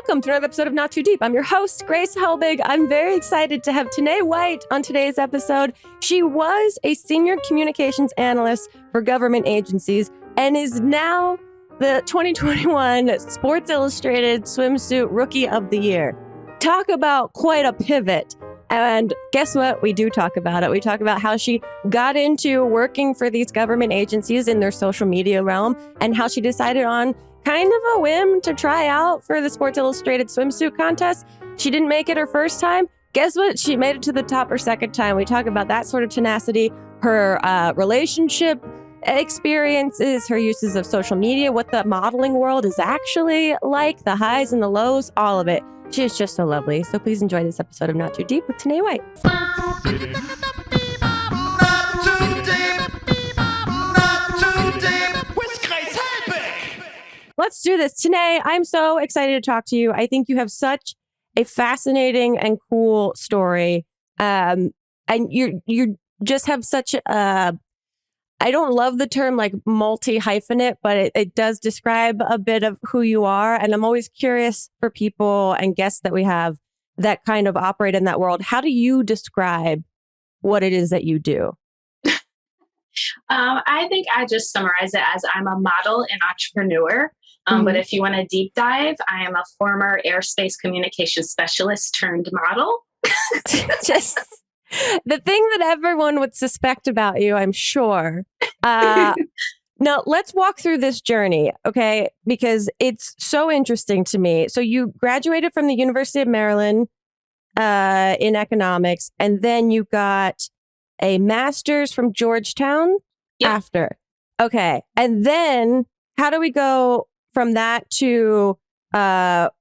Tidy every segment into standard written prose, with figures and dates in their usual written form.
Welcome to another episode of Not Too Deep. I'm your host, Grace Helbig. I'm very excited to have Tanaye White on today's episode. She was a senior communications analyst for government agencies and is now the 2021 Sports Illustrated Swimsuit Rookie of the Year. Talk about quite a pivot. And guess what? We do talk about it. We talk about how she got into working for these government agencies in their social media realm and how she decided on kind of a whim to try out for the Sports Illustrated Swimsuit contest. She didn't make it her first time. Guess what? She made it to the top her second time. We talk about that sort of tenacity, her relationship experiences, her uses of social media, what the modeling world is actually like, the highs and the lows, all of it. She is just so lovely. So please enjoy this episode of Not Too Deep with Tanaye White. Let's do this. Tanaye, I'm so excited to talk to you. I think you have such a fascinating and cool story. And you just have such a, I don't love the term like multi-hyphenate, but it does describe a bit of who you are. And I'm always curious for people and guests that we have that kind of operate in that world. How do you describe what it is that you do? I think I just summarize it as I'm a model and entrepreneur. But if you want to deep dive, I am a former airspace communication specialist turned model. Just the thing that everyone would suspect about you, I'm sure. Now, let's walk through this journey, okay? Because it's so interesting to me. So you graduated from the University of Maryland in economics, and then you got a master's from Georgetown after. Okay. And then how do we go from that to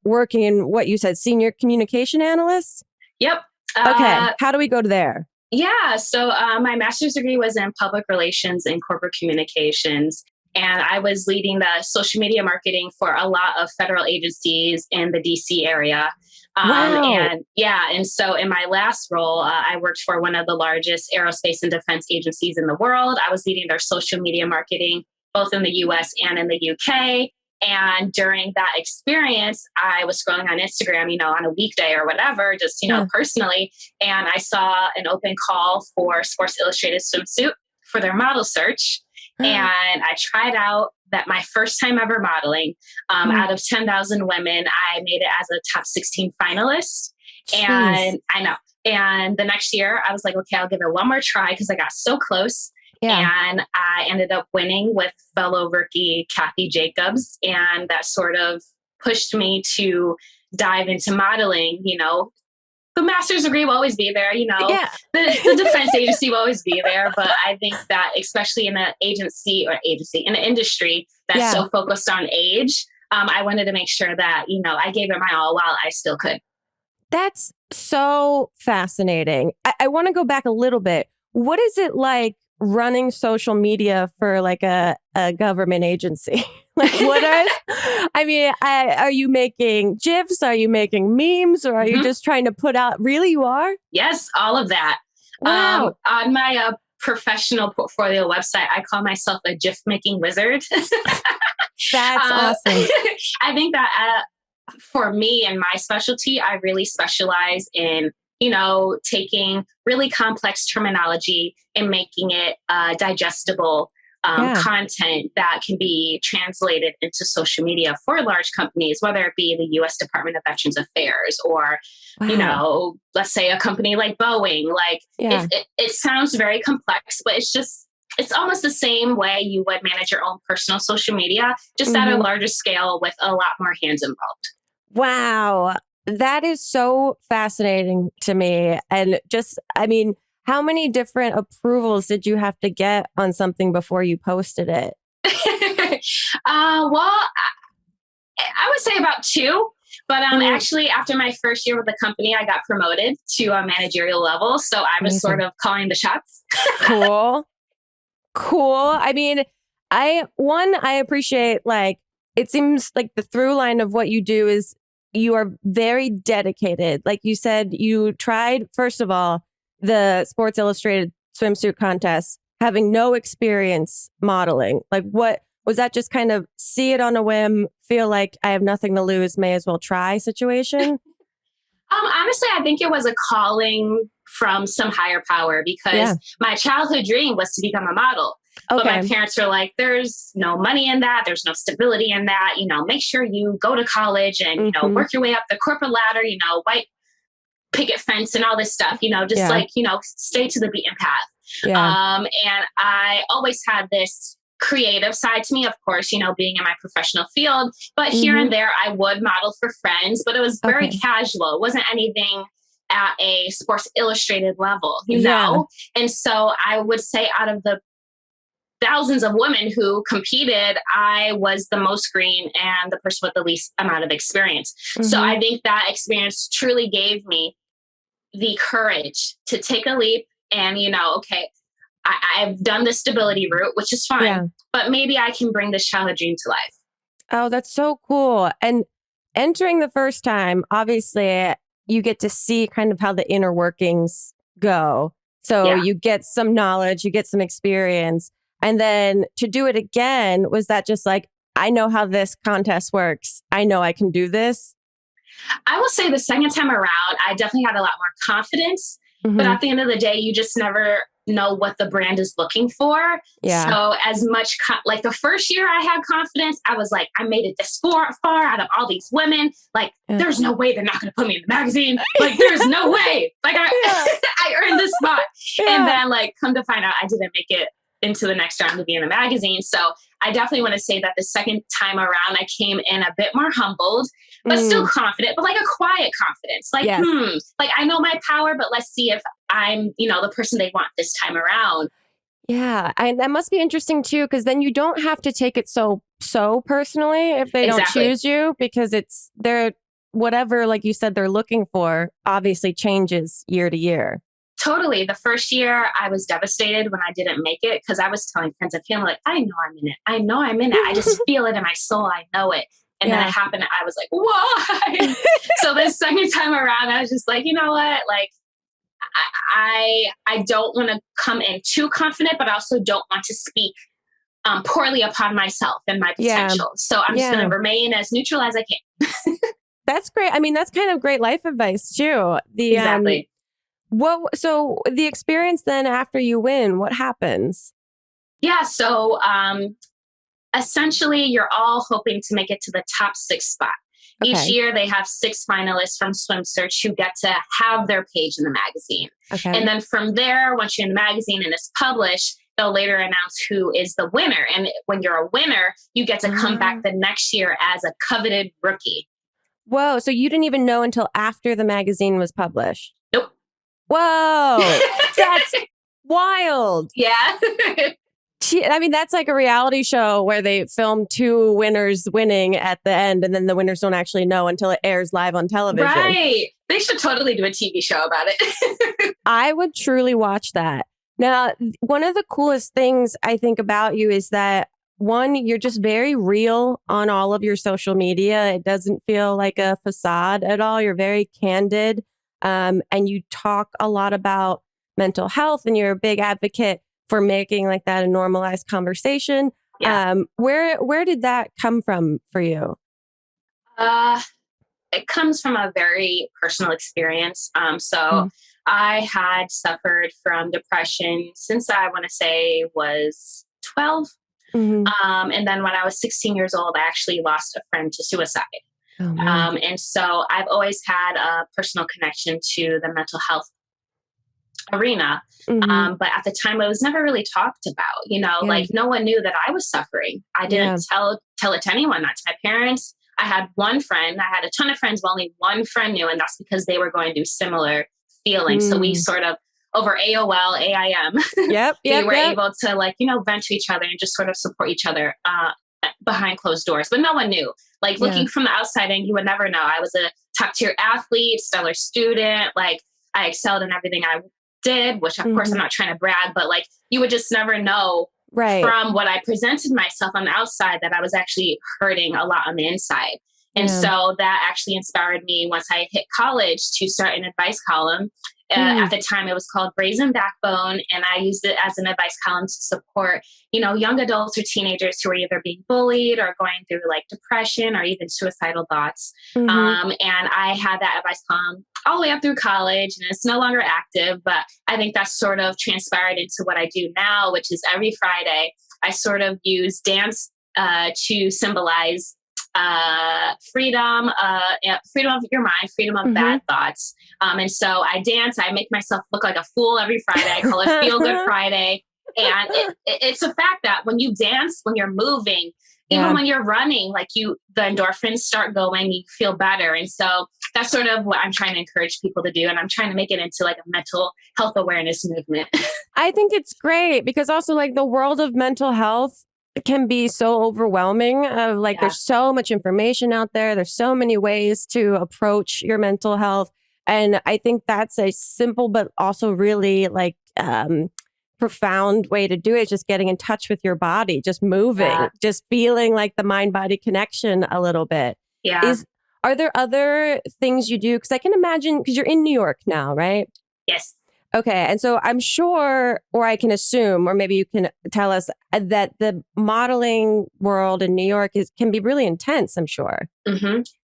working in what you said, senior communication analyst? Yep. Okay. How do we go to there? Yeah. So my master's degree was in public relations and corporate communications. And I was leading the social media marketing for a lot of federal agencies in the DC area. Wow. And so in my last role, I worked for one of the largest aerospace and defense agencies in the world. I was leading their social media marketing, both in the US and in the UK. And during that experience, I was scrolling on Instagram, on a weekday or whatever, just, personally. And I saw an open call for Sports Illustrated Swimsuit for their model search. And I tried out that my first time ever modeling. Out of 10,000 women, I made it as a top 16 finalist. And I know. And the next year I was like, okay, I'll give it one more try because I got so close. Yeah. And I ended up winning with fellow rookie Kathy Jacobs. And that sort of pushed me to dive into modeling. The master's degree will always be there, the defense agency will always be there. But I think that especially in an in an industry that's so focused on age, I wanted to make sure that, I gave it my all while I still could. That's so fascinating. I want to go back a little bit. What is it like running social media for like a government agency? Are you making GIFs? Are you making memes? Or are you just trying to put out, really you are? Yes, all of that. Wow. On my professional portfolio website, I call myself a GIF making wizard. That's awesome. I think that for me and my specialty, I really specialize in taking really complex terminology and making it digestible content that can be translated into social media for large companies, whether it be the U.S. Department of Veterans Affairs or, let's say a company like Boeing. It sounds very complex, but it's almost the same way you would manage your own personal social media, just at a larger scale with a lot more hands involved. Wow. That is so fascinating to me. And how many different approvals did you have to get on something before you posted it? I would say about 2. But actually, after my first year with the company, I got promoted to a managerial level. So I was sort of calling the shots. Cool. I appreciate, it seems like the through line of what you do is you are very dedicated. Like you said, you tried, first of all, the Sports Illustrated Swimsuit contest, having no experience modeling. What Was that just kind of see it on a whim, feel like I have nothing to lose, may as well try situation? Honestly, I think it was a calling from some higher power because my childhood dream was to become a model. But my parents were like, there's no money in that. There's no stability in that. Make sure you go to college and, work your way up the corporate ladder, white picket fence and all this stuff, stay to the beaten path. Yeah. And I always had this creative side to me, of course, being in my professional field, but here and there I would model for friends, but it was very casual. It wasn't anything at a Sports Illustrated level, you know? And so I would say out of the thousands of women who competed, I was the most green and the person with the least amount of experience. So I think that experience truly gave me the courage to take a leap and, I've done the stability route, which is fine, but maybe I can bring this childhood dream to life. Oh, that's so cool. And entering the first time, obviously, you get to see kind of how the inner workings go. So you get some knowledge, you get some experience. And then to do it again, was that just like, I know how this contest works. I know I can do this? I will say the second time around, I definitely had a lot more confidence. But at the end of the day, you just never know what the brand is looking for. Yeah. So as much, like the first year I had confidence, I was like, I made it this far out of all these women. Like, there's no way they're not going to put me in the magazine. Like, there's no way. Like, I earned this spot. And then, like, come to find out, I didn't make it into the next round to be in the magazine. So I definitely want to say that the second time around, I came in a bit more humbled, but still confident, but like a quiet confidence. Like, like I know my power, but let's see if I'm, the person they want this time around. Yeah. That must be interesting too, because then you don't have to take it so personally if they don't choose you, because they're whatever, like you said, they're looking for obviously changes year to year. Totally. The first year I was devastated when I didn't make it because I was telling friends and family, like, I know I'm in it. I know I'm in it. I just feel it in my soul. I know it. And then it happened. I was like, why? So the second time around, I was just like, you know what? Like, I don't want to come in too confident, but I also don't want to speak poorly upon myself and my potential. So I'm just going to remain as neutral as I can. That's great. I mean, that's kind of great life advice too. Exactly. So the experience then after you win, what happens? Yeah. So essentially, you're all hoping to make it to the top 6 spot. Okay. Each year, they have 6 finalists from Swim Search who get to have their page in the magazine. Okay. And then from there, once you're in the magazine and it's published, they'll later announce who is the winner. And when you're a winner, you get to come back the next year as a coveted rookie. Whoa. So you didn't even know until after the magazine was published? Nope. Whoa. That's wild. Yeah. I mean, that's like a reality show where they film 2 winners winning at the end, and then the winners don't actually know until it airs live on television. Right. They should totally do a TV show about it. I would truly watch that. Now, one of the coolest things I think about you is that, one, you're just very real on all of your social media. It doesn't feel like a facade at all. You're very candid, and you talk a lot about mental health, and you're a big advocate for making like that a normalized conversation. Yeah. Where did that come from for you? It comes from a very personal experience. I had suffered from depression since I want to say was 12. Mm-hmm. And then when I was 16 years old, I actually lost a friend to suicide. Oh, and so I've always had a personal connection to the mental health arena. Mm-hmm. But at the time, it was never really talked about, like no one knew that I was suffering. I didn't tell it to anyone, not to my parents. I had one friend. I had a ton of friends, but only one friend knew. And that's because they were going through similar feelings. So we sort of, over AOL, AIM, we were able to vent to each other and just sort of support each other behind closed doors. But no one knew. Like looking from the outside in, you would never know. I was a top tier athlete, stellar student. Like I excelled in everything I did, which of course I'm not trying to brag, but like you would just never know from what I presented myself on the outside that I was actually hurting a lot on the inside. And so that actually inspired me once I hit college to start an advice column. At the time, it was called Brazen Backbone, and I used it as an advice column to support, young adults or teenagers who are either being bullied or going through like depression or even suicidal thoughts. And I had that advice column all the way up through college, and it's no longer active, but I think that's sort of transpired into what I do now, which is every Friday, I sort of use dance to symbolize freedom of your mind, freedom of bad thoughts. And so I dance, I make myself look like a fool every Friday. I call it Feel Good Friday. And it's a fact that when you dance, when you're moving, even when you're running, like the endorphins start going, you feel better. And so that's sort of what I'm trying to encourage people to do. And I'm trying to make it into like a mental health awareness movement. I think it's great because also like the world of mental health can be so overwhelming. There's so much information out there. There's so many ways to approach your mental health. And I think that's a simple, but also really profound way to do it. Just getting in touch with your body, just moving, just feeling like the mind-body connection a little bit. Yeah. Are there other things you do? Because I can imagine, because you're in New York now, right? Yes. Okay. And so I'm sure, or I can assume, or maybe you can tell us that the modeling world in New York can be really intense, I'm sure.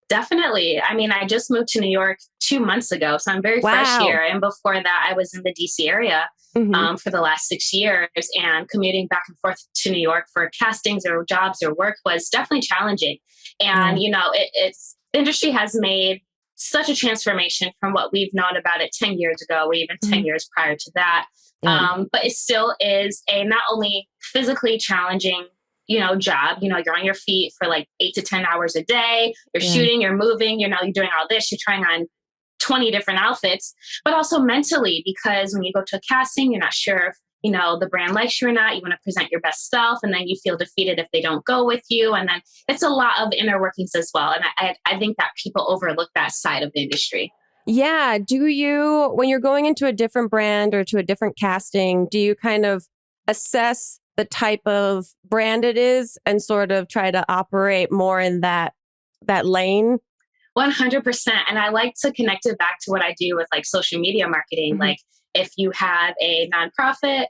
Definitely. I mean, I just moved to New York 2 months ago, so I'm very fresh here. And before that, I was in the DC area for the last 6 years, and commuting back and forth to New York for castings or jobs or work was definitely challenging. And, it's the industry has made such a transformation from what we've known about it 10 years ago, or even 10 years prior to that. But it still is a not only physically challenging job, you're on your feet for like 8 to 10 hours a day, you're shooting, you're moving, you're doing all this, you're trying on 20 different outfits, but also mentally, because when you go to a casting, you're not sure if, the brand likes you or not, you want to present your best self, and then you feel defeated if they don't go with you. And then it's a lot of inner workings as well. And I think that people overlook that side of the industry. Yeah. Do you, when you're going into a different brand or to a different casting, do you kind of assess the type of brand it is and sort of try to operate more in that lane? 100%. And I like to connect it back to what I do with like social media marketing. Like if you have a nonprofit,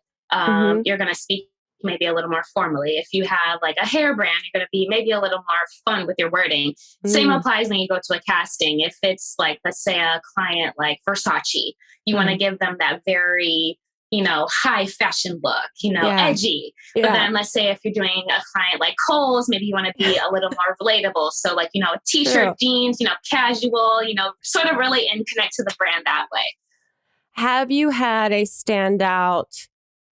you're going to speak maybe a little more formally. If you have like a hair brand, you're going to be maybe a little more fun with your wording. Same applies when you go to a casting. If it's like, let's say a client like Versace, you want to give them that very high fashion look, edgy. But then let's say if you're doing a client like Kohl's, maybe you want to be a little more relatable. So like, a t-shirt, jeans, casual, sort of relate and connect to the brand that way. Have you had a standout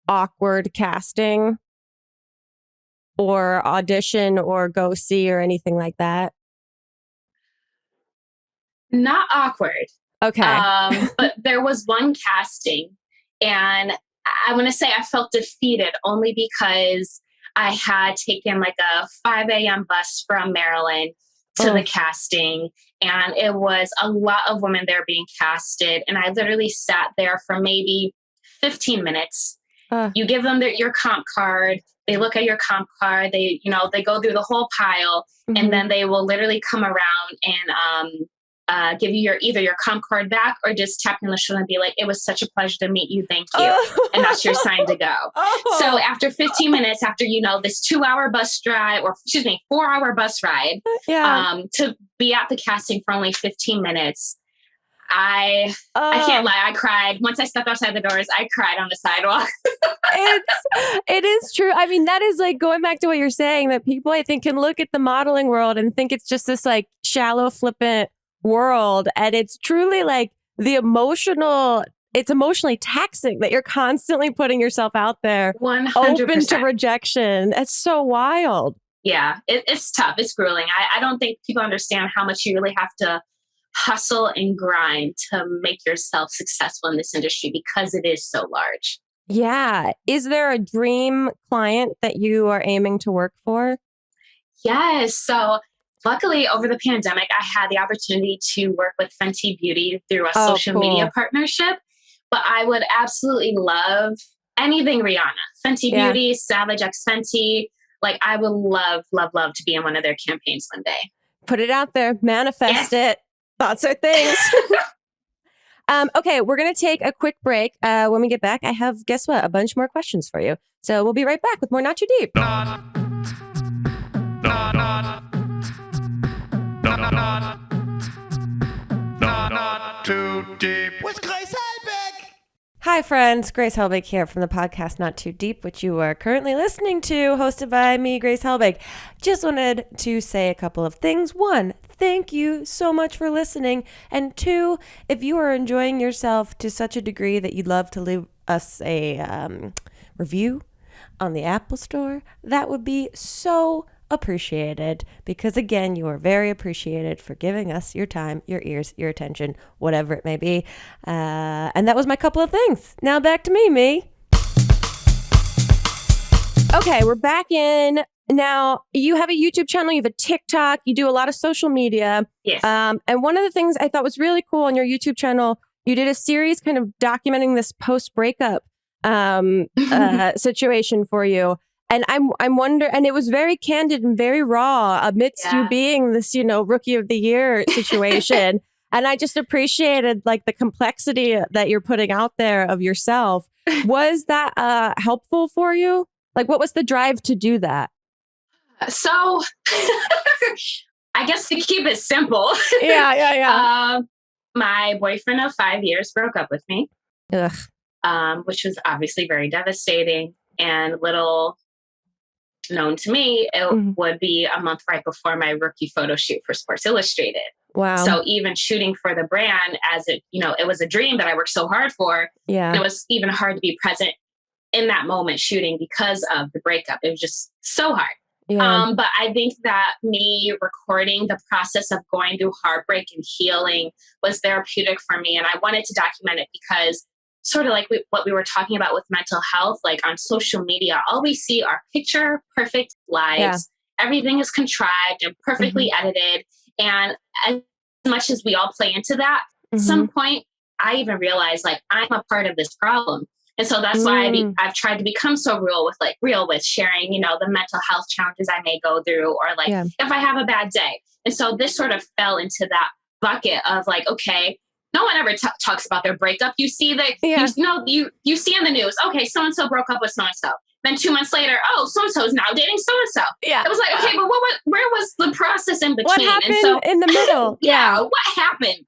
awkward casting or audition or go see or anything like that? Not awkward. Okay. But there was one casting, and I want to say I felt defeated only because I had taken like a 5 a.m. bus from Maryland to the casting, and it was a lot of women there being casted. And I literally sat there for maybe 15 minutes. You give them your comp card. They look at your comp card. They go through the whole pile, and then they will literally come around and give you either your comp card back or just tap you on the shoulder and be like, "It was such a pleasure to meet you. Thank you." And that's your sign to go. So after 15 minutes, after, this 2-hour bus drive, or 4-hour bus ride, to be at the casting for only 15 minutes, I can't lie. I cried. Once I stepped outside the doors, I cried on the sidewalk. It is true. I mean, that is like going back to what you're saying, that people, I think, can look at the modeling world and think it's just this like shallow, flippant world. And it's truly like it's emotionally taxing that you're constantly putting yourself out there 100%. open to rejection. It's so wild. Yeah, it's tough. It's grueling. I don't think people understand how much you really have to hustle and grind to make yourself successful in this industry because it is so large. Yeah. Is there a dream client that you are aiming to work for? Yes. So luckily, over the pandemic, I had the opportunity to work with Fenty Beauty through a social media partnership. But I would absolutely love anything Rihanna, Fenty Beauty, Savage X Fenty. Like, I would love, love, love to be in one of their campaigns one day. Put it out there, manifest it. Thoughts are things. Okay, we're going to take a quick break. When we get back, I have, guess what, a bunch more questions for you. So we'll be right back with more Not Too Deep. Not too deep. With Grace Helbig. Hi, friends. Grace Helbig here from the podcast Not Too Deep, which you are currently listening to, hosted by me, Grace Helbig. Just wanted to say a couple of things. One, thank you so much for listening. And two, if you are enjoying yourself to such a degree that you'd love to leave us a review on the Apple Store, that would be so appreciated, because again, you are very appreciated for giving us your time, your ears, your attention, whatever it may be. And that was my couple of things. Now back to me. Okay, we're back in. Now, you have a YouTube channel, you have a TikTok, you do a lot of social media. Yes. And one of the things I thought was really cool on your YouTube channel, you did a series kind of documenting this post-breakup situation for you. And I'm wondering, and it was very candid and very raw amidst you being this, Rookie of the Year situation. And I just appreciated like the complexity that you're putting out there of yourself. Was that helpful for you? Like, what was the drive to do that? So I guess to keep it simple. Yeah. My boyfriend of 5 years broke up with me. Ugh. Which was obviously very devastating, and little known to me, it would be a month right before my rookie photo shoot for Sports Illustrated. Wow. So even shooting for the brand, as it was a dream that I worked so hard for. Yeah. It was even hard to be present in that moment shooting because of the breakup. It was just so hard. Yeah. But I think that me recording the process of going through heartbreak and healing was therapeutic for me. And I wanted to document it because sort of like what we were talking about with mental health, like on social media, all we see are picture perfect lives. Yeah. Everything is contrived and perfectly edited. And as much as we all play into that, at some point, I even realized like I'm a part of this problem. And so that's why I've tried to become so real with sharing, the mental health challenges I may go through, or like if I have a bad day. And so this sort of fell into that bucket of like, okay, no one ever talks about their breakup. You see that, you see in the news, okay, so-and-so broke up with so-and-so. Then 2 months later, oh, so-and-so is now dating so-and-so. Yeah. It was like, okay, but where was the process in between? What happened in the middle? What happened?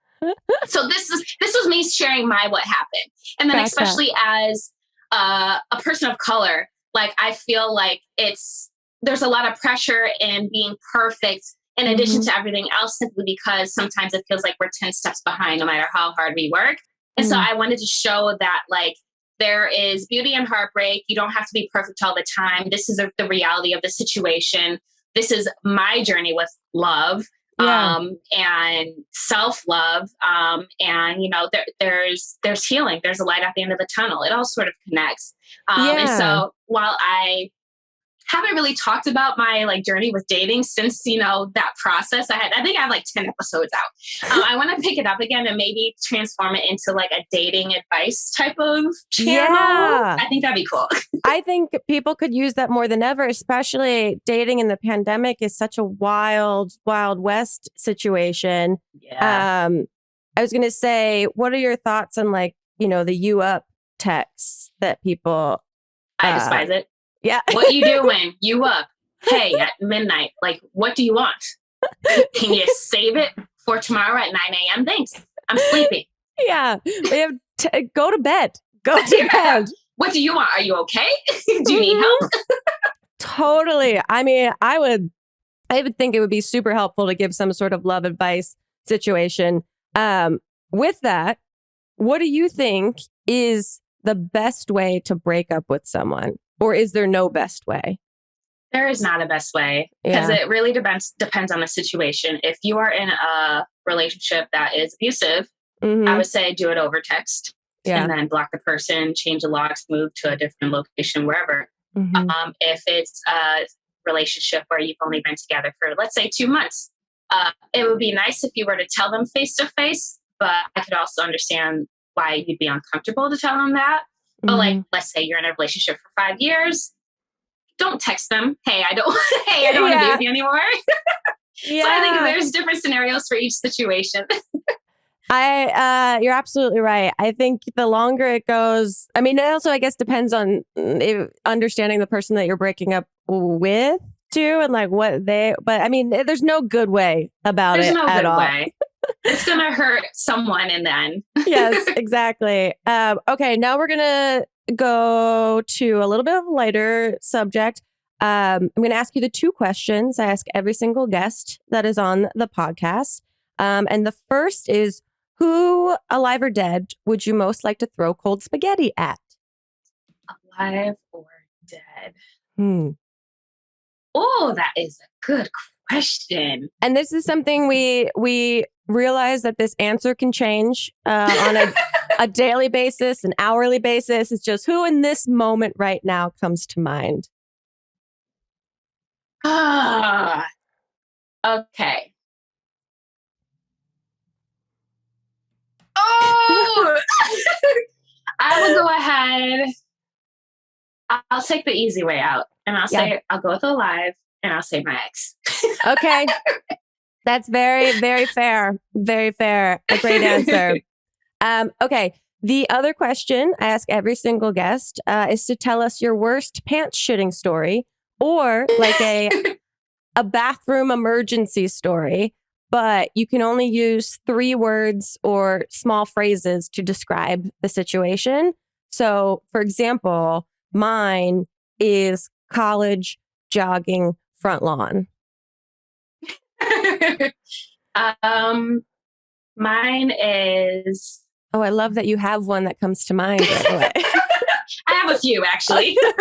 So this was me sharing what happened. And then especially as a person of color, like I feel like there's a lot of pressure in being perfect in addition to everything else, simply because sometimes it feels like we're 10 steps behind no matter how hard we work. And so I wanted to show that like there is beauty in heartbreak. You don't have to be perfect all the time. This is the reality of the situation. This is my journey with love. And self-love. And there's healing. There's a light at the end of the tunnel. It all sort of connects. And so while I haven't really talked about my like journey with dating since, that process, I think I have like 10 episodes out. I want to pick it up again and maybe transform it into like a dating advice type of channel. Yeah. I think that'd be cool. I think people could use that more than ever, especially dating in the pandemic is such a wild, wild west situation. Yeah. I was going to say, what are your thoughts on like, the you up texts that people... I despise it. Yeah. What you doing? You up? Hey, at midnight. Like, what do you want? Can you save it for tomorrow at 9 a.m.? Thanks. I'm sleepy. Yeah. We have go to bed. Go to bed. What do you want? Are you okay? Do you need help? Totally. I mean, I would think it would be super helpful to give some sort of love advice situation. With that, what do you think is the best way to break up with someone? Or is there no best way? There is not a best way, because it really depends on the situation. If you are in a relationship that is abusive, I would say do it over text and then block the person, change the locks, move to a different location, wherever. If it's a relationship where you've only been together for, let's say, 2 months, it would be nice if you were to tell them face to face, but I could also understand why you'd be uncomfortable to tell them that. But like, let's say you're in a relationship for 5 years, don't text them. Hey, I don't want to be with you anymore. So I think there's different scenarios for each situation. You're absolutely right. I think the longer it goes, I mean, it also, I guess, depends on understanding the person that you're breaking up with too, and like but I mean, there's no good way about There's it no at good all. way. It's going to hurt someone in the end. Yes, exactly. Okay, now we're going to go to a little bit of a lighter subject. I'm going to ask you the 2 questions I ask every single guest that is on the podcast. And the first is, who, alive or dead, would you most like to throw cold spaghetti at? Alive or dead? Hmm. Oh, that is a good question. And this is something we realize that this answer can change on a daily basis, an hourly basis. It's just who in this moment right now comes to mind. Ah, okay. Oh, I will go ahead. I'll take the easy way out, and I'll say I'll go with alive, and I'll say my ex. Okay, that's very, very fair. Very fair. A great answer. Okay. The other question I ask every single guest is to tell us your worst pants shitting story, or like a bathroom emergency story, but you can only use 3 words or small phrases to describe the situation. So, for example, mine is college jogging front lawn. Mine is. Oh, I love that you have one that comes to mind right away. I have a few, actually. Oh,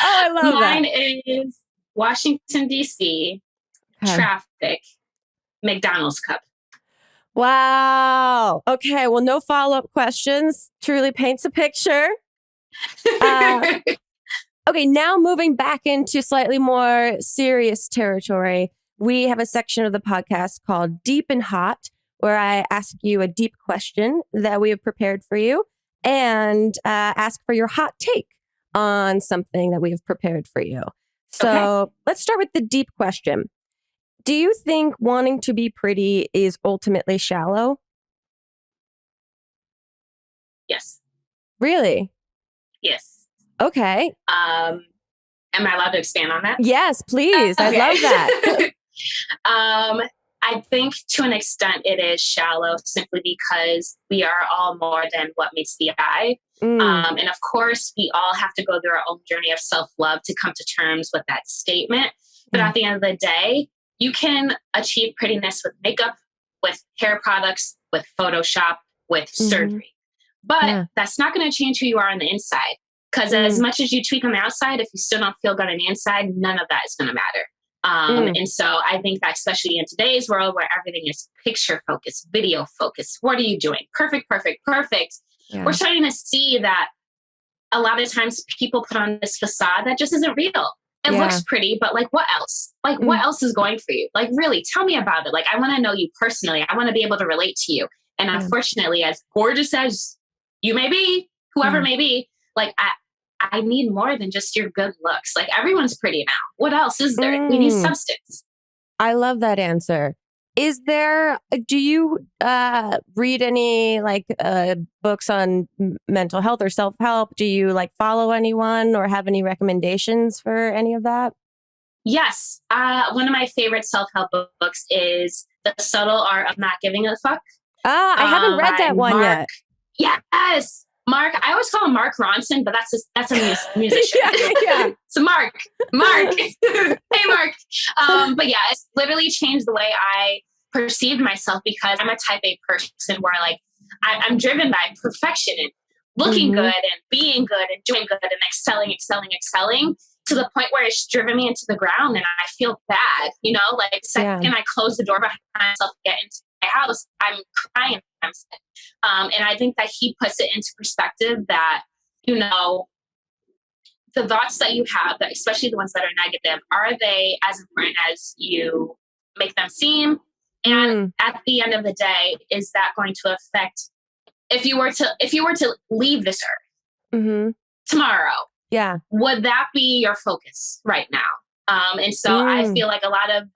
I love Mine that. is Washington, D.C., traffic, McDonald's cup. Wow. Okay. Well, no follow-up questions. Truly paints a picture. Okay. Now moving back into slightly more serious territory, we have a section of the podcast called Deep and Hot, where I ask you a deep question that we have prepared for you and ask for your hot take on something that we have prepared for you. So Let's start with the deep question. Do you think wanting to be pretty is ultimately shallow? Yes. Really? Yes. Okay. Am I allowed to expand on that? Yes, please. I love that. I think to an extent it is shallow simply because we are all more than what meets the eye. And of course, we all have to go through our own journey of self-love to come to terms with that statement. But at the end of the day, you can achieve prettiness with makeup, with hair products, with Photoshop, with surgery. But that's not going to change who you are on the inside. Because as much as you tweak on the outside, if you still don't feel good on the inside, none of that is going to matter. And so I think that especially in today's world where everything is picture focused, video focused, what are you doing? Perfect. Yeah. We're starting to see that a lot of times people put on this facade that just isn't real. It looks pretty, but like what else? Like what else is going for you? Like really tell me about it. Like I want to know you personally. I want to be able to relate to you. And unfortunately, as gorgeous as you may be, whoever may be, like I need more than just your good looks. Like everyone's pretty now. What else is there? We need substance. I love that answer. Do you read any like books on mental health or self-help? Do you like follow anyone or have any recommendations for any of that? Yes. One of my favorite self-help books is The Subtle Art of Not Giving a Fuck. I haven't read that one yet. Yes. Mark, I always call him Mark Ronson, but that's a musician. Yeah. So Mark. Hey, Mark. But yeah, it's literally changed the way I perceived myself because I'm a type A person where like I'm driven by perfection and looking good and being good and doing good and excelling to the point where it's driven me into the ground and I feel bad, like the second I close the door behind myself and get into my house, I'm crying. I'm sick. And I think that he puts it into perspective that, the thoughts that you have, that especially the ones that are negative, are they as important as you make them seem? And at the end of the day, is that going to affect if you were to leave this earth tomorrow? Yeah. Would that be your focus right now? And so I feel like a lot of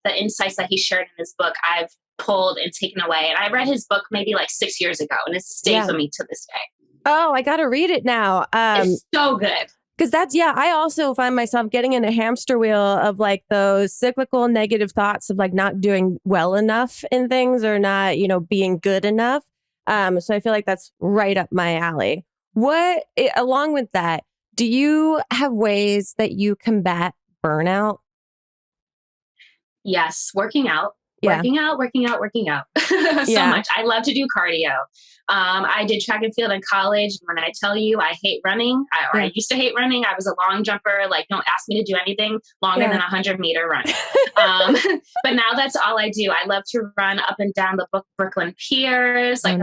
the insights that he shared in his book, I've pulled and taken away. And I read his book maybe like 6 years ago, and it stays with me to this day. Oh, I got to read it now. It's so good. Because I also find myself getting in a hamster wheel of like those cyclical negative thoughts of like not doing well enough in things or not, being good enough. So I feel like that's right up my alley. Along with that, do you have ways that you combat burnout? Yes, working out. Working out. So much. I love to do cardio. I did track and field in college. When I tell you I hate running, I used to hate running. I was a long jumper. Like, don't ask me to do anything longer than 100-meter run. But now that's all I do. I love to run up and down the Brooklyn piers. Like,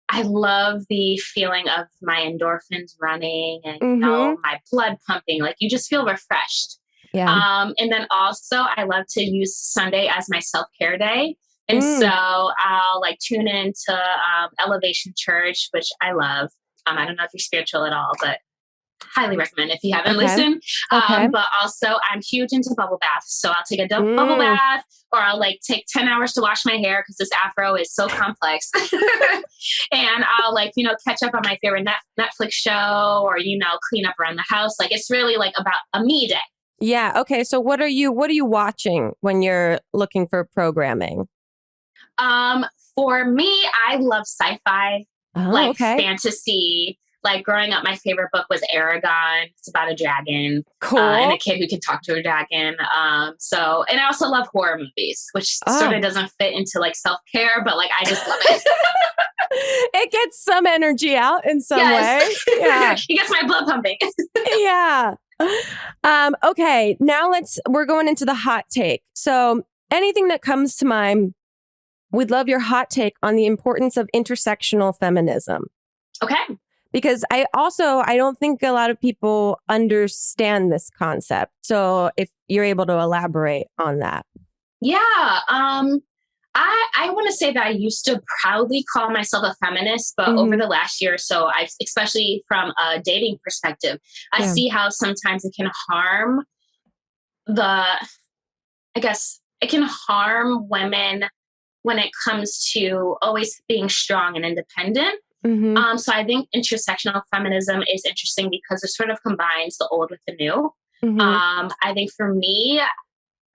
I love the feeling of my endorphins running and my blood pumping. Like, you just feel refreshed. Yeah. And then also I love to use Sunday as my self-care day. And so I'll like tune into Elevation Church, which I love. I don't know if you're spiritual at all, but highly recommend if you haven't listened. But also I'm huge into bubble baths. So I'll take a bubble bath, or I'll like take 10 hours to wash my hair because this afro is so complex. And I'll like, catch up on my favorite Netflix show, or, clean up around the house. Like, it's really like about a me day. Yeah. Okay. So what are you watching when you're looking for programming? For me, I love sci-fi, fantasy. Like, growing up, my favorite book was Aragon. It's about a dragon, and a kid who can talk to a dragon. And I also love horror movies, which sort of doesn't fit into like self-care, but like, I just love it. It gets some energy out in some way. Yeah. It gets my blood pumping. Yeah. Okay, now we're going into the hot take. So anything that comes to mind, we'd love your hot take on the importance of intersectional feminism. Okay. Because I don't think a lot of people understand this concept. So if you're able to elaborate on that. Yeah. I want to say that I used to proudly call myself a feminist, but over the last year or so, especially from a dating perspective, I see how sometimes it can harm it can harm women when it comes to always being strong and independent. So I think intersectional feminism is interesting because it sort of combines the old with the new. I think for me,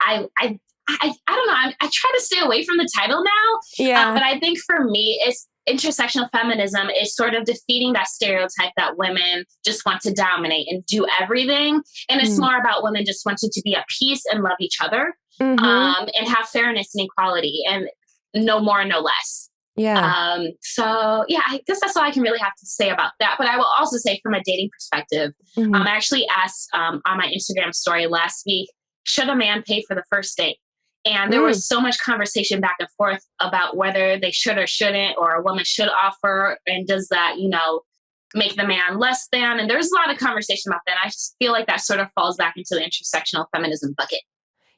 I don't know. I try to stay away from the title now. Yeah. But I think for me, it's intersectional feminism is sort of defeating that stereotype that women just want to dominate and do everything. And it's more about women just wanting to be at peace and love each other, and have fairness and equality, and no more, no less. Yeah. So yeah, I guess that's all I can really have to say about that. But I will also say from a dating perspective, I actually asked on my Instagram story last week, should a man pay for the first date? And there was so much conversation back and forth about whether they should or shouldn't, or a woman should offer. And does that, make the man less than? And there's a lot of conversation about that. I just feel like that sort of falls back into the intersectional feminism bucket.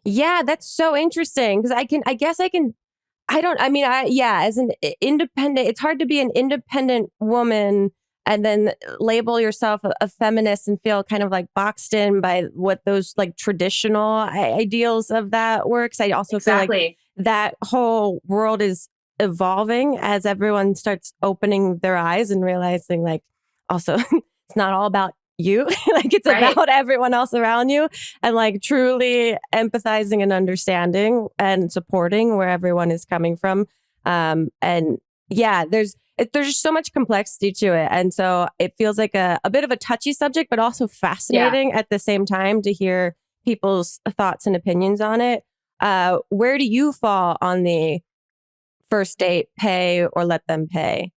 Yeah, that's so interesting. Because as an independent, it's hard to be an independent woman and then label yourself a feminist and feel kind of like boxed in by what those like traditional ideals of that works. I also feel like that whole world is evolving as everyone starts opening their eyes and realizing like, also, it's not all about you. Like, it's about everyone else around you, and like truly empathizing and understanding and supporting where everyone is coming from. And yeah, there's just so much complexity to it. And so it feels like a bit of a touchy subject, but also fascinating at the same time to hear people's thoughts and opinions on it. Where do you fall on the first date, pay or let them pay?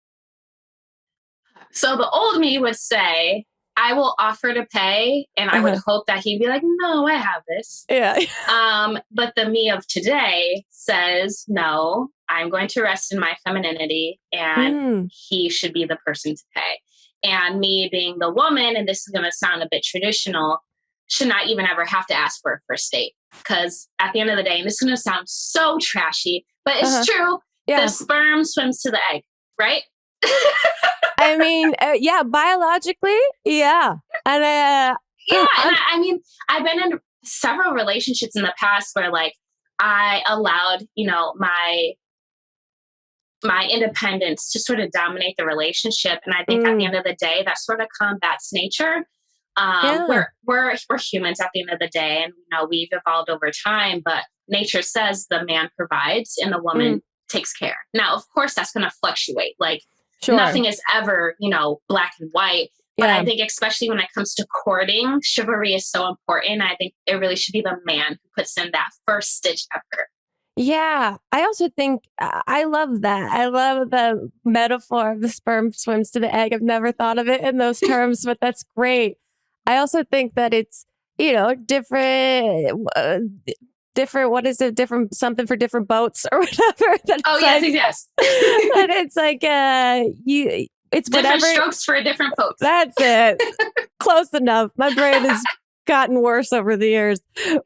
So the old me would say, I will offer to pay, and I would hope that he'd be like, no, I have this. Yeah. But the me of today says, no, I'm going to rest in my femininity, and he should be the person to pay. And me being the woman, and this is going to sound a bit traditional, should not even ever have to ask for a first date. Because at the end of the day, and this is going to sound so trashy, but it's true, the sperm swims to the egg, right? I mean, biologically, yeah. And Yeah. And I mean, I've been in several relationships in the past where like I allowed, my independence to sort of dominate the relationship. And I think at the end of the day, that sort of combats nature. We're humans at the end of the day, and we've evolved over time, but nature says the man provides and the woman takes care. Now, of course, that's going to fluctuate. Like nothing is ever, black and white. But I think especially when it comes to courting, chivalry is so important. I think it really should be the man who puts in that first stitch effort. Yeah, I also think I love that. I love the metaphor of the sperm swims to the egg. I've never thought of it in those terms, but that's great. I also think that it's, different, what is it? Different something for different boats or whatever. Yes. But it's like, it's different whatever. Strokes for different folks. That's it. Close enough. My brain has gotten worse over the years.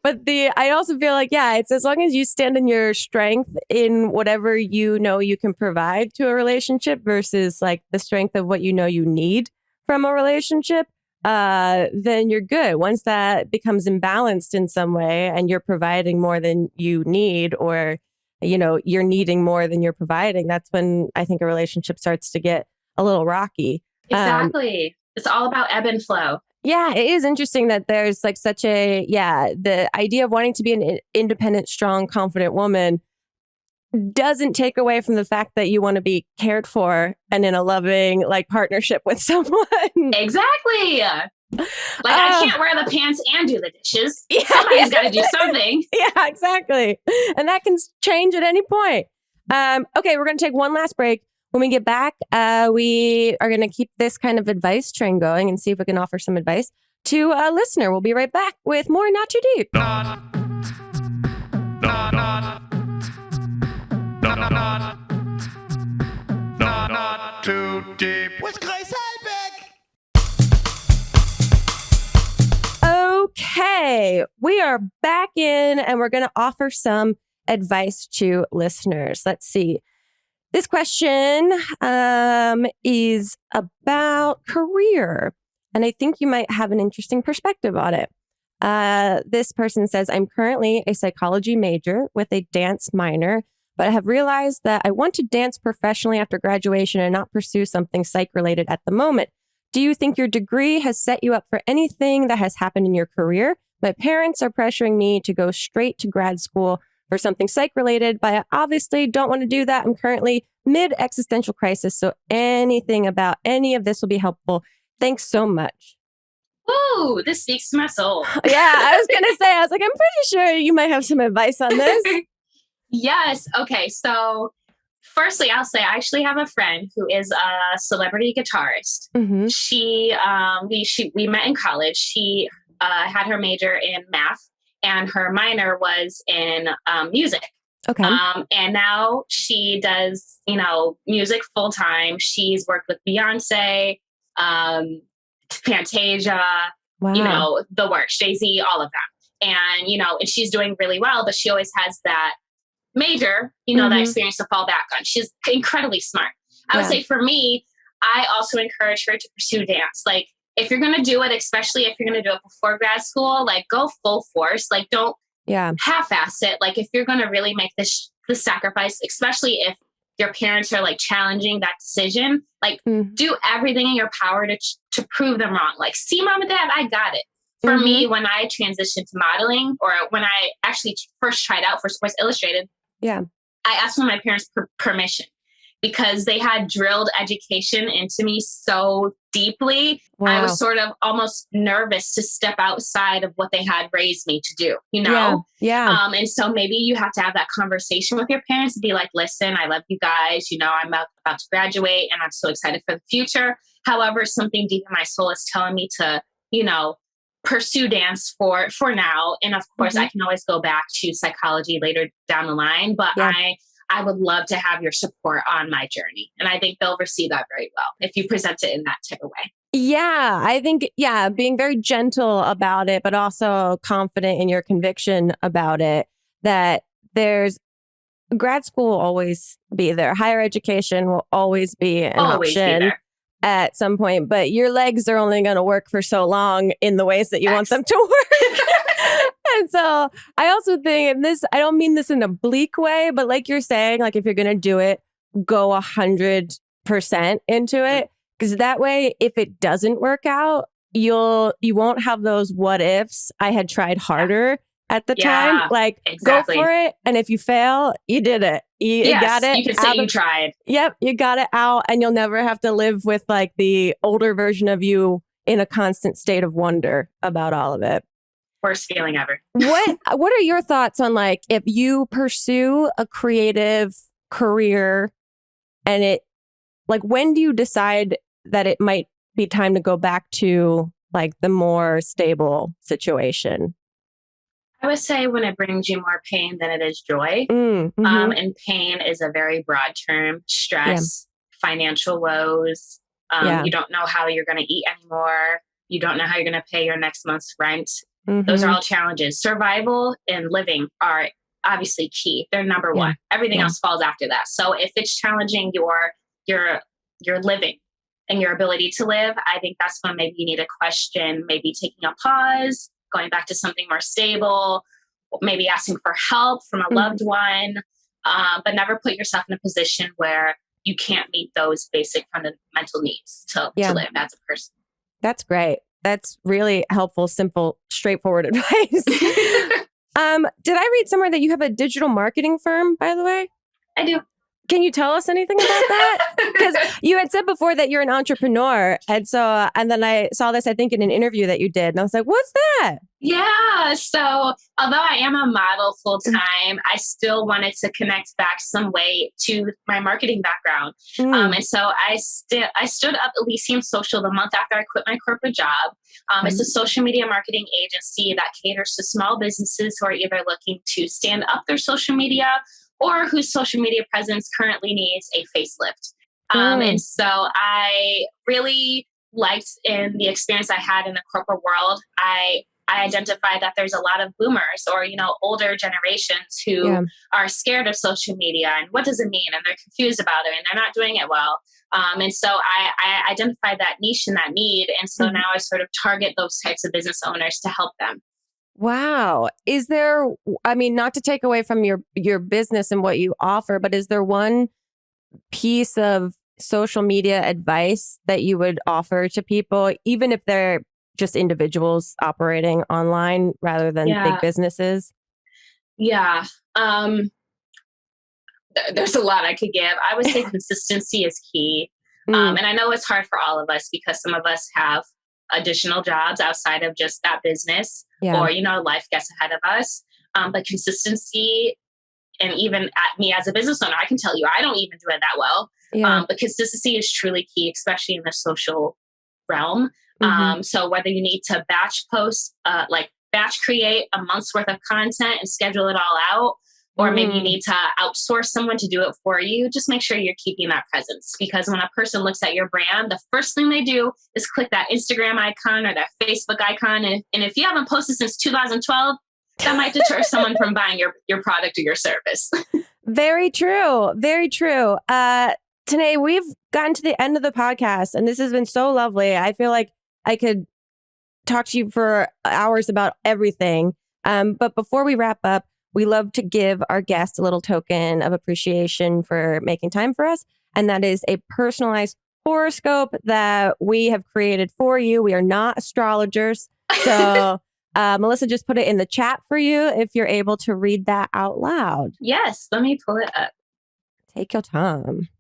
But I also feel like, it's as long as you stand in your strength in whatever you can provide to a relationship versus like the strength of what you need from a relationship, then you're good. Once that becomes imbalanced in some way and you're providing more than you need, or, you're needing more than you're providing, that's when I think a relationship starts to get a little rocky. Exactly. It's all about ebb and flow. Yeah, it is interesting that there's like such the idea of wanting to be an independent, strong, confident woman doesn't take away from the fact that you want to be cared for and in a loving partnership with someone. Exactly. I can't wear the pants and do the dishes. Somebody's got to do something. Yeah, exactly. And that can change at any point. Okay, we're going to take one last break. When we get back, we are going to keep this kind of advice train going and see if we can offer some advice to a listener. We'll be right back with more Not Too Deep. Not Too Deep with Grace Helbig. Okay, we are back in and we're going to offer some advice to listeners. Let's see. This question is about career, and I think you might have an interesting perspective on it. This person says, I'm currently a psychology major with a dance minor, but I have realized that I want to dance professionally after graduation and not pursue something psych-related at the moment. Do you think your degree has set you up for anything that has happened in your career? My parents are pressuring me to go straight to grad school for something psych-related, but I obviously don't want to do that. I'm currently mid-existential crisis, so anything about any of this will be helpful. Thanks so much. Ooh, this speaks to my soul. Yeah, I was going to say, I'm pretty sure you might have some advice on this. Yes. Okay. So firstly, I'll say I actually have a friend who is a celebrity guitarist. Mm-hmm. We met in college. She had her major in math, and her minor was in music. Okay. And now she does, music full time. She's worked with Beyonce, Fantasia, Wow. the works, Jay-Z, all of them. And, and she's doing really well, but she always has that major, that experience to fall back on. She's incredibly smart. I would say for me, I also encourage her to pursue dance. Like, if you're going to do it, especially if you're going to do it before grad school, go full force. Don't half-ass it. If you're going to really make the sacrifice, especially if your parents are challenging that decision, do everything in your power to prove them wrong. See, mom and dad, I got it. For me, when I transitioned to modeling, or when I actually first tried out for Sports Illustrated, I asked for my parents' permission, because they had drilled education into me so deeply. Wow. I was sort of almost nervous to step outside of what they had raised me to do, Yeah. And so maybe you have to have that conversation with your parents and be like, listen, I love you guys. I'm about to graduate and I'm so excited for the future. However, something deep in my soul is telling me to, pursue dance for now. And of course, I can always go back to psychology later down the line, but I would love to have your support on my journey. And I think they'll receive that very well if you present it in that type of way. Yeah, I think, being very gentle about it, but also confident in your conviction about it, that there's grad school will always be there. Higher education will always be an option. at some point, but your legs are only going to work for so long in the ways that you want them to work. And so I also think, and this, I don't mean this in a bleak way, but like you're saying, like if you're going to do it, go 100% into it. Because that way, if it doesn't work out, you won't have those what ifs. I had tried harder at the time. Like, exactly. Go for it. And if you fail, you did it. You got it. You can say you tried. Yep. You got it out. And you'll never have to live with like the older version of you in a constant state of wonder about all of it. Worst feeling ever. What are your thoughts on like if you pursue a creative career and it, like, when do you decide that it might be time to go back to like the more stable situation? I would say when it brings you more pain than it is joy. Mm-hmm. And pain is a very broad term. Stress, financial woes. You don't know how you're going to eat anymore. You don't know how you're going to pay your next month's rent. Those are all challenges. Survival and living are obviously key. They're number one. Everything else falls after that. So if it's challenging your living and your ability to live, I think that's when maybe you need to question, maybe taking a pause, going back to something more stable, maybe asking for help from a loved one, but never put yourself in a position where you can't meet those basic fundamental needs to live as a person. That's great. That's really helpful, simple, straightforward advice. Did I read somewhere that you have a digital marketing firm, by the way? I do. Can you tell us anything about that? Because you had said before that you're an entrepreneur. And then I saw this, I think, in an interview that you did. And I was like, what's that? Yeah. So although I am a model full time, I still wanted to connect back some way to my marketing background. And so I stood up Elysium Social the month after I quit my corporate job. It's a social media marketing agency that caters to small businesses who are either looking to stand up their social media or whose social media presence currently needs a facelift. And so I really liked in the experience I had in the corporate world, I identified that there's a lot of boomers or, older generations who are scared of social media and what does it mean? And they're confused about it and they're not doing it well. And so I identified that niche and that need. And so now I sort of target those types of business owners to help them. Wow. Is there, not to take away from your business and what you offer, but is there one piece of social media advice that you would offer to people, even if they're just individuals operating online rather than big businesses? Yeah. There's a lot I could give. I would say consistency is key. And I know it's hard for all of us because some of us have additional jobs outside of just that business or, life gets ahead of us. But consistency, and even at me as a business owner, I can tell you, I don't even do it that well. But consistency is truly key, especially in the social realm. So whether you need to batch post, batch create a month's worth of content and schedule it all out, or maybe you need to outsource someone to do it for you, just make sure you're keeping that presence. Because when a person looks at your brand, the first thing they do is click that Instagram icon or that Facebook icon. And if you haven't posted since 2012, that might deter someone from buying your product or your service. Very true. Very true. Tanaye, we've gotten to the end of the podcast and this has been so lovely. I feel like I could talk to you for hours about everything. But before we wrap up, we love to give our guests a little token of appreciation for making time for us. And that is a personalized horoscope that we have created for you. We are not astrologers. So Melissa just put it in the chat for you if you're able to read that out loud. Yes, let me pull it up. Take your time.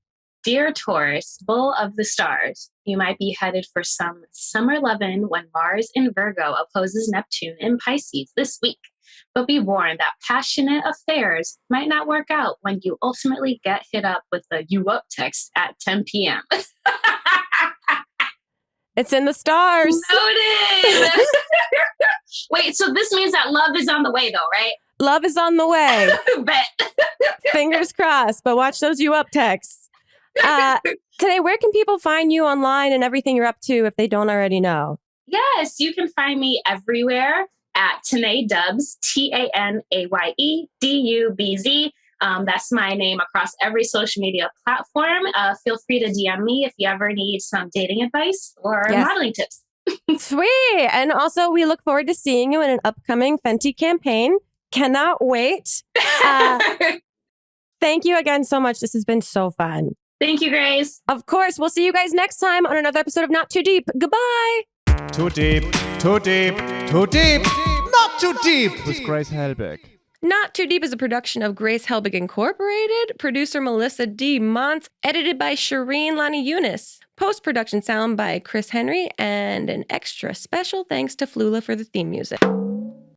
Dear Taurus, full of the stars, you might be headed for some summer lovin' when Mars in Virgo opposes Neptune in Pisces this week. But be warned that passionate affairs might not work out when you ultimately get hit up with the "you up" text at 10 p.m. It's in the stars. Noted. Wait, so this means that love is on the way though, right? Love is on the way. Bet. Fingers crossed, but watch those "you up" texts. Tanaye, where can people find you online and everything you're up to if they don't already know? Yes, you can find me everywhere at Tanaye Dubs, TanayeDubz. That's my name across every social media platform. Feel free to DM me if you ever need some dating advice or modeling tips. Sweet. And also, we look forward to seeing you in an upcoming Fenty campaign. Cannot wait. Thank you again so much. This has been so fun. Thank you, Grace. Of course. We'll see you guys next time on another episode of Not Too Deep. Goodbye. Too deep, too deep, too deep, not too deep with Grace Helbig. Not Too Deep is a production of Grace Helbig Incorporated, producer Melissa D. Montz, edited by Shireen Lani Yunus, post-production sound by Chris Henry, and an extra special thanks to Flula for the theme music.